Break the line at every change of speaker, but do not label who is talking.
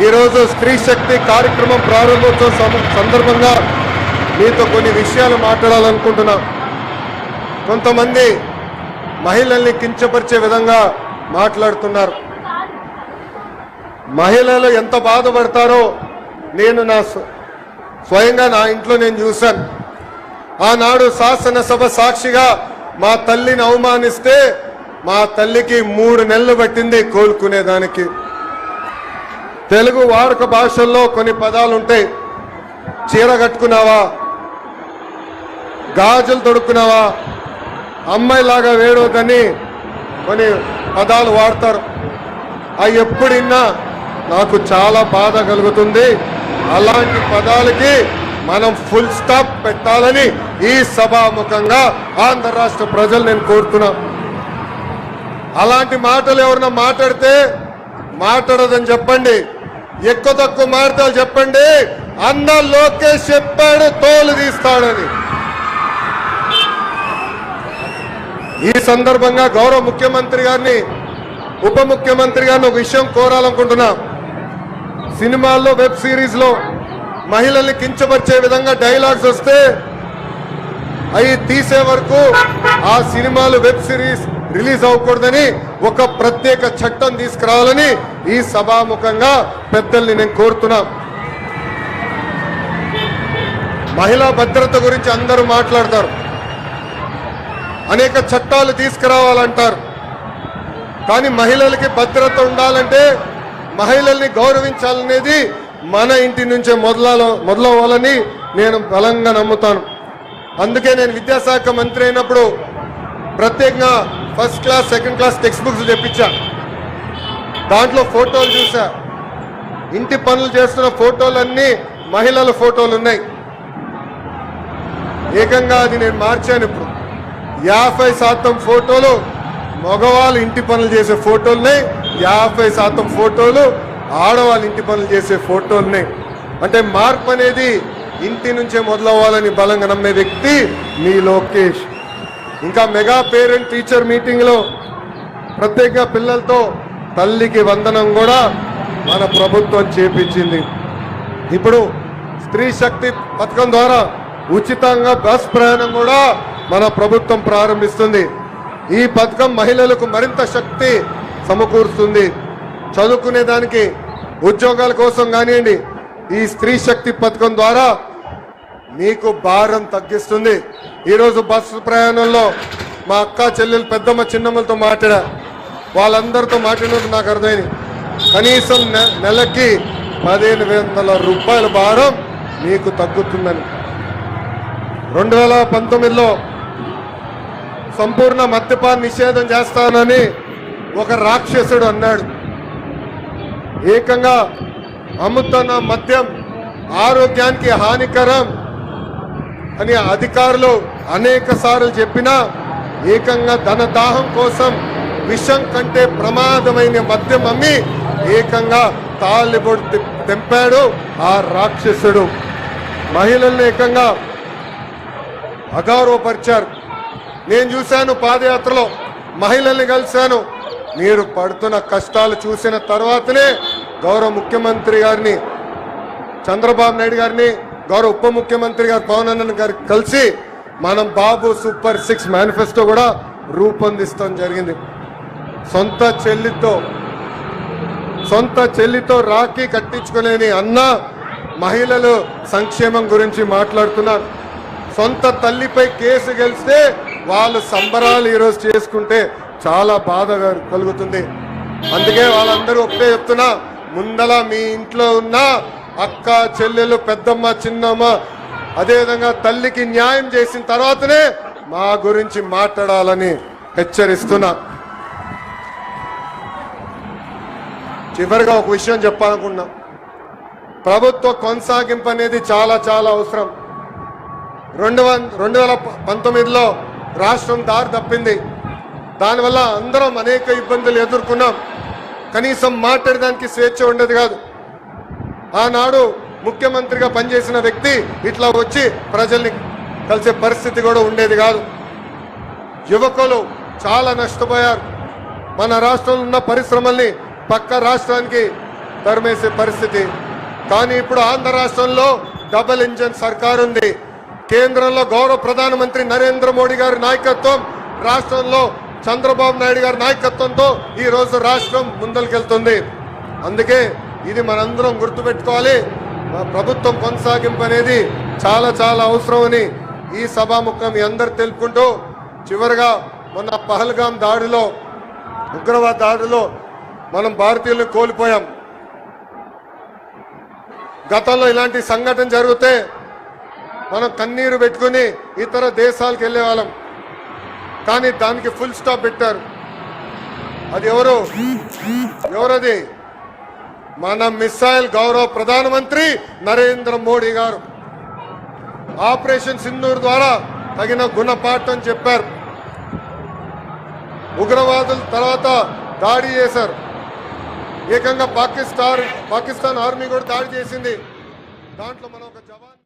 ఈరోజు స్త్రీ శక్తి కార్యక్రమం ప్రారంభోత్సవం సందర్భంగా మీతో కొన్ని విషయాలు మాట్లాడాలనుకుంటున్నా. కొంతమంది మహిళల్ని కించపరిచే విధంగా మాట్లాడుతున్నారు. మహిళలు ఎంత బాధపడతారో నేను స్వయంగా నా ఇంట్లో నేను చూశాను. ఆనాడు శాసనసభ సాక్షిగా మా తల్లిని అవమానిస్తే మా తల్లికి 3 నెలలు పట్టింది కోలుకునేదానికి. తెలుగు వాడుక భాషల్లో కొన్ని పదాలు ఉంటాయి. చీర కట్టుకున్నావా, గాజులు తొడుక్కున్నావా, అమ్మాయిలాగా వేడవద్దని కొన్ని పదాలు వాడతారు. అవి ఎప్పుడిన్నా నాకు చాలా బాధ కలుగుతుంది. అలాంటి పదాలకి మనం ఫుల్ స్టాప్ పెట్టాలని ఈ సభాముఖంగా ఆంధ్ర రాష్ట్ర ప్రజలు నేను కోరుతున్నా. అలాంటి మాటలు ఎవరన్నా మాట్లాడితే మాట్లాడదని చెప్పండి. ఎక్కువ తక్కువ మాటలు చెప్పండి. అన్న లోకేష్ చెప్పాడు తోలు తీస్తాడని. ఈ సందర్భంగా గౌరవ ముఖ్యమంత్రి గారిని, ఉప ముఖ్యమంత్రి గారిని ఒక విషయం కోరాలనుకుంటున్నా. సినిమాల్లో, వెబ్ సిరీస్ లో మహిళల్ని కించపరిచే విధంగా డైలాగ్స్ వస్తే అవి తీసే వరకు ఆ సినిమాలు, వెబ్ సిరీస్ రిలీజ్ అవ్వకూడదని ఒక ప్రత్యేక చట్టం తీసుకురావాలని ఈ సభాముఖంగా పెద్దల్ని నేను కోరుతున్నా. మహిళా భద్రత గురించి అందరూ మాట్లాడతారు. అనేక చట్టాలు తీసుకురావాలంటారు. కానీ మహిళలకి భద్రత ఉండాలంటే, మహిళల్ని గౌరవించాలనేది మన ఇంటి నుంచే మొదలవ్వాలని నేను బలంగా నమ్ముతాను. అందుకే నేను విద్యాశాఖ మంత్రి అయినప్పుడు ప్రత్యేకంగా first class, second class text books తెప్పించా. దాంట్లో ఫోటోలు చూసా. ఇంటి పనులు చేస్తున్న ఫోటోలన్నీ మహిళల ఫోటోలు ఉన్నాయి. ఏకంగా అది నేను మార్చాను. ఇప్పుడు 50% ఫోటోలు మగవాళ్ళు ఇంటి పనులు చేసే ఫోటోలున్నాయి, 50% ఫోటోలు ఆడవాళ్ళు ఇంటి పనులు చేసే ఫోటోలున్నాయి. అంటే మార్పు అనేది ఇంటి నుంచే మొదలవ్వాలని బలంగా నమ్మే వ్యక్తి మీ లోకేష్. ఇంకా మెగా పేరెంట్ టీచర్ మీటింగ్ లో ప్రత్యేకంగా పిల్లలతో తల్లికి వందనం కూడా మన ప్రభుత్వం చేపించింది. ఇప్పుడు స్త్రీ శక్తి పథకం ద్వారా ఉచితంగా బస్ ప్రయాణం కూడా మన ప్రభుత్వం ప్రారంభిస్తుంది. ఈ పథకం మహిళలకు మరింత శక్తి సమకూరుస్తుంది. చదువుకునే దానికి, ఉద్యోగాల కోసం కానివ్వండి, ఈ స్త్రీ శక్తి పథకం ద్వారా మీకు భారం తగ్గిస్తుంది. ఈరోజు బస్సు ప్రయాణంలో మా అక్క, చెల్లెలు, పెద్దమ్మ, చిన్నమ్మలతో మాట్లాడా. వాళ్ళందరితో మాట్లాడినట్టు నాకు అర్థమైంది. కనీసం నెలకి 1500 రూపాయల భారం మీకు తగ్గుతుందని. 2019లో సంపూర్ణ మద్యపాన నిషేధం చేస్తానని ఒక రాక్షసుడు అన్నాడు. ఏకంగా అమ్ముతున్న మద్యం ఆరోగ్యానికి హానికరం అని అధికారులు అనేక సార్లు చెప్పినా ఏకంగా ధన దాహం కోసం విషం కంటే ప్రమాదమైన మద్యం అమ్మి ఏకంగా తాలిబొట్టు తెంపాడు ఆ రాక్షసుడు. మహిళల్ని ఏకంగా అగౌరవపరిచారు. నేను చూశాను, పాదయాత్రలో మహిళల్ని కలిశాను. మీరు పడుతున్న కష్టాలు చూసిన తర్వాతనే గౌరవ ముఖ్యమంత్రి గారిని, చంద్రబాబు నాయుడు గారిని, గౌరవ ఉప ముఖ్యమంత్రి గారు పవన్ అన్న గారికి కలిసి మనం బాబు సూపర్ 6 మేనిఫెస్టో కూడా రూపొందిస్తాం జరిగింది. సొంత చెల్లితో రాఖీ కట్టించుకోలేని అన్న మహిళలు సంక్షేమం గురించి మాట్లాడుతున్నారు. సొంత తల్లిపై కేసు గెలిస్తే వాళ్ళు సంబరాలు ఈరోజు చేసుకుంటే చాలా బాధ కలుగుతుంది. అందుకే వాళ్ళందరూ ఒకటే చెప్తున్నా, ముందల మీ ఇంట్లో ఉన్న అక్క, చెల్లెలు, పెద్దమ్మ, చిన్నమ్మ, అదేవిధంగా తల్లికి న్యాయం చేసిన తర్వాతనే మా గురించి మాట్లాడాలని హెచ్చరిస్తున్నా. చివరిగా ఒక విషయం చెప్పాలనుకున్నా. ప్రభుత్వ కొనసాగింపు అనేది చాలా చాలా అవసరం. 2019లో రాష్ట్రం దారి తప్పింది. దానివల్ల అందరం అనేక ఇబ్బందులు ఎదుర్కొన్నాం. కనీసం మాట్లాడడానికి స్వేచ్ఛ ఉండేది కాదు. ఆనాడు ముఖ్యమంత్రిగా పనిచేసిన వ్యక్తి ఇట్లా వచ్చి ప్రజల్ని కలిసే పరిస్థితి కూడా ఉండేది కాదు. యువకులు చాలా నష్టపోయారు. మన రాష్ట్రంలో ఉన్న పరిశ్రమల్ని పక్క రాష్ట్రానికి తరిమేసే పరిస్థితి. కానీ ఇప్పుడు ఆంధ్ర రాష్ట్రంలో డబుల్ ఇంజన్ సర్కార్ ఉంది. కేంద్రంలో గౌరవ ప్రధానమంత్రి నరేంద్ర మోడీ గారి నాయకత్వం, రాష్ట్రంలో చంద్రబాబు నాయుడు గారి నాయకత్వంతో ఈ రోజు రాష్ట్రం ముందరికెళ్తుంది. అందుకే ఇది మనందరం గుర్తుపెట్టుకోవాలి. ప్రభుత్వం కొనసాగింపు అనేది చాలా చాలా అవసరమని ఈ సభాముఖం మీ అందరు తెలుపుకుంటూ, చివరిగా మొన్న పహల్గాం దాడిలో, ఉగ్రవాద దాడిలో మనం భారతీయులను కోల్పోయాం. గతంలో ఇలాంటి సంఘటన జరిగితే మనం కన్నీరు పెట్టుకుని ఇతర దేశాలకు వెళ్ళే వాళ్ళం. కానీ దానికి ఫుల్ స్టాప్ పెట్టారు. అది ఎవరది? మన మిసైల్ గౌరవ ప్రధానమంత్రి నరేంద్ర మోడీ గారు ఆపరేషన్ సింధూర్ ద్వారా తగిన గుణపాఠం చెప్పారు. ఉగ్రవాదుల తర్వాత దాడి చేశారు. ఏకంగా పాకిస్తాన్ ఆర్మీ కూడా దాడి చేసింది. దాంట్లో మనం ఒక జవాన్